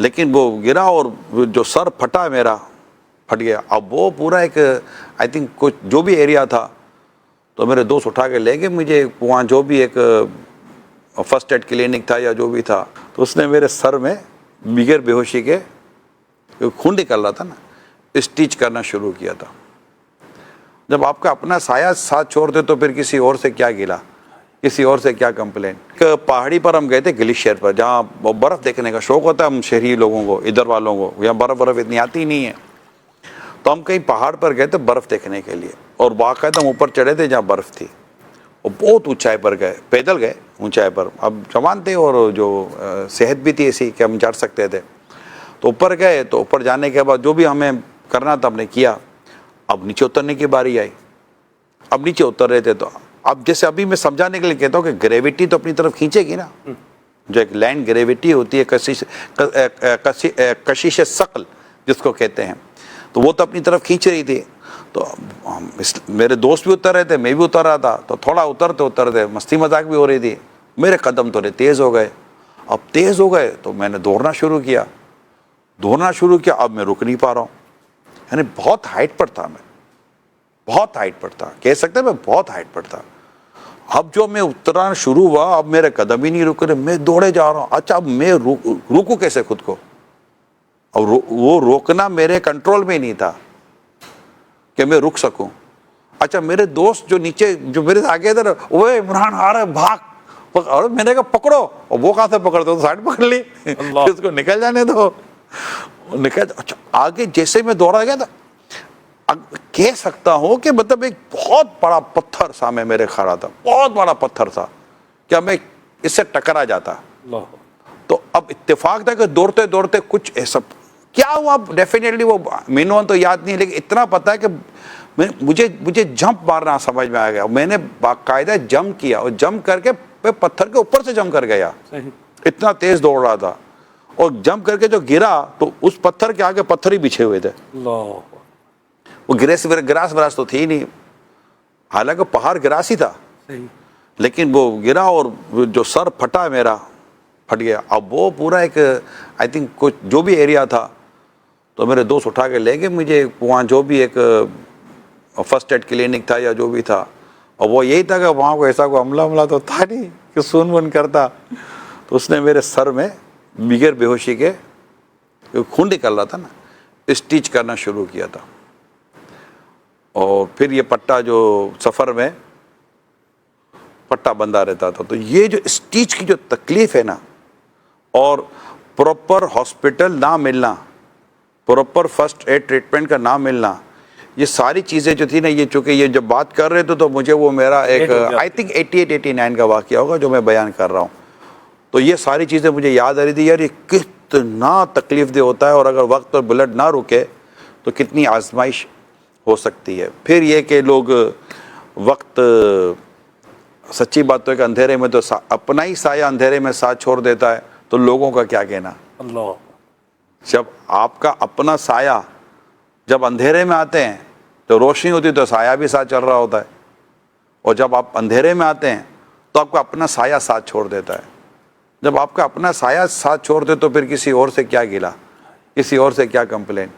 لیکن وہ گرا اور جو سر پھٹا میرا پھٹ گیا. اب وہ پورا ایک آئی تھنک کچھ جو بھی ایریا تھا تو میرے دوست اٹھا کے لے گئے مجھے وہاں جو بھی ایک فرسٹ ایڈ کلینک تھا یا جو بھی تھا, تو اس نے میرے سر میں بغیر بے ہوشی کے خون نکل رہا تھا نا اسٹیچ کرنا شروع کیا تھا. جب آپ کا اپنا سایہ ساتھ چھوڑ دے تو پھر کسی اور سے کیا گلا, کسی اور سے کیا کمپلین. پہاڑی پر ہم گئے تھے گلیشیئر پر, جہاں برف دیکھنے کا شوق ہوتا ہے ہم شہری لوگوں کو, ادھر والوں کو یہاں برف اتنی آتی نہیں ہے. تو ہم کہیں پہاڑ پر گئے تھے برف دیکھنے کے لیے, اور باقاعدہ ہم اوپر چڑھے تھے جہاں برف تھی, اور بہت اونچائی پر گئے, پیدل گئے اونچائی پر. اب جوان تھے اور جو صحت بھی تھی ایسی کہ ہم چڑھ سکتے تھے. تو اوپر گئے, تو اوپر جانے کے بعد جو بھی ہمیں کرنا تھا ہم نے کیا. اب نیچے اترنے کی باری آئی. اب نیچے اتر رہے تھے تو اب جیسے ابھی میں سمجھانے کے لیے کہتا ہوں کہ گریویٹی تو اپنی طرف کھینچے گی نا, جو ایک لینڈ گریویٹی ہوتی ہے, کشش ثقل جس کو کہتے ہیں, تو وہ تو اپنی طرف کھینچ رہی تھی. تو میرے دوست بھی اتر رہے تھے, میں بھی اتر رہا تھا, تو تھوڑا اترتے مستی مذاق بھی ہو رہی تھی. میرے قدم تھوڑے تیز ہو گئے. اب تیز ہو گئے تو میں نے دوڑنا شروع کیا. اب میں رک نہیں پا رہا ہوں. یعنی بہت ہائٹ پر تھا, میں بہت ہائٹ پر تھا, کہہ سکتے ہیں میں بہت ہائٹ پر تھا. اب جو میں اترنا شروع ہوا, اب میرے قدم ہی نہیں رک رہے, میں دوڑے جا رہا ہوں. اچھا اب میں روکوں کیسے خود کو؟ اور وہ روکنا میرے کنٹرول میں ہی نہیں تھا کہ میں رک سکوں. اچھا میرے دوست جو نیچے جو میرے آگے ادھر, وہ عمران آ رہا ہے بھاگ, اور میں نے کہا پکڑو, اور وہ کہاں سے پکڑتے, سائڈ پکڑ لی, اس کو نکل جانے دو, نکل. اچھا آگے جیسے میں دوڑا گیا تھا, کہہ سکتا ہوں کہ مطلب ایک بہت بڑا پتھر سامنے میرے کھڑا تھا, بہت بڑا پتھر تھا, کیا میں اس سے ٹکرا جاتا. تو اب اتفاق تھا کہ دوڑتے دوڑتے کچھ ایسا کیا ہوا, ڈیفینیٹلی وہ مینون تو یاد نہیں, لیکن اتنا پتا ہے کہ مجھے جمپ مارنا سمجھ میں آ گیا. میں نے باقاعدہ جمپ کیا, اور جمپ کر کے پتھر کے اوپر سے جمپ کر گیا, اتنا تیز دوڑ رہا تھا. اور جمپ کر کے جو گرا تو اس پتھر کے آگے پتھر ہی بچھے ہوئے تھے. وہ گراس وراس تو تھی نہیں, حالانکہ پہاڑ گراس ہی تھا, لیکن وہ گرا اور جو سر پھٹا میرا پھٹ گیا. اب وہ پورا ایک آئی تھنک کچھ جو بھی ایریا تھا تو میرے دوست اٹھا کے لے گئے مجھے وہاں جو بھی ایک فرسٹ ایڈ کلینک تھا یا جو بھی تھا. اور وہ یہی تھا کہ وہاں کو ایسا کوئی حملہ تو تھا نہیں کہ سون ون کرتا. تو اس نے میرے سر میں بغیر بے ہوشی کے خون نکل رہا تھا نا اسٹیچ کرنا شروع کیا تھا. اور پھر یہ پٹا جو سفر میں پٹا بندھا رہتا تھا. تو یہ جو اسٹیچ کی جو تکلیف ہے نا, اور پراپر ہاسپٹل نہ ملنا, پراپر فرسٹ ایڈ ٹریٹمنٹ کا نہ ملنا, یہ ساری چیزیں جو تھی نا, یہ چونکہ یہ جب بات کر رہے تھے تو مجھے وہ میرا ایک آئی تھنک 88-89 کا واقعہ ہوگا جو میں بیان کر رہا ہوں. تو یہ ساری چیزیں مجھے یاد آ رہی تھی, یار یہ کتنا تکلیف دہ ہوتا ہے, اور اگر وقت پر بلڈ نہ رکے تو کتنی آزمائش ہو سکتی ہے. پھر یہ کہ لوگ وقت, سچی بات تو ہے کہ اندھیرے میں تو اپنا ہی سایہ اندھیرے میں ساتھ چھوڑ دیتا ہے, تو لوگوں کا کیا کہنا. جب آپ کا اپنا سایہ جب اندھیرے میں آتے ہیں تو روشنی ہوتی ہے تو سایہ بھی ساتھ چل رہا ہوتا ہے, اور جب آپ اندھیرے میں آتے ہیں تو آپ کا اپنا سایہ ساتھ چھوڑ دیتا ہے. جب آپ کا اپنا سایہ ساتھ چھوڑ دے تو پھر کسی اور سے کیا گلا, کسی اور سے کیا کمپلین.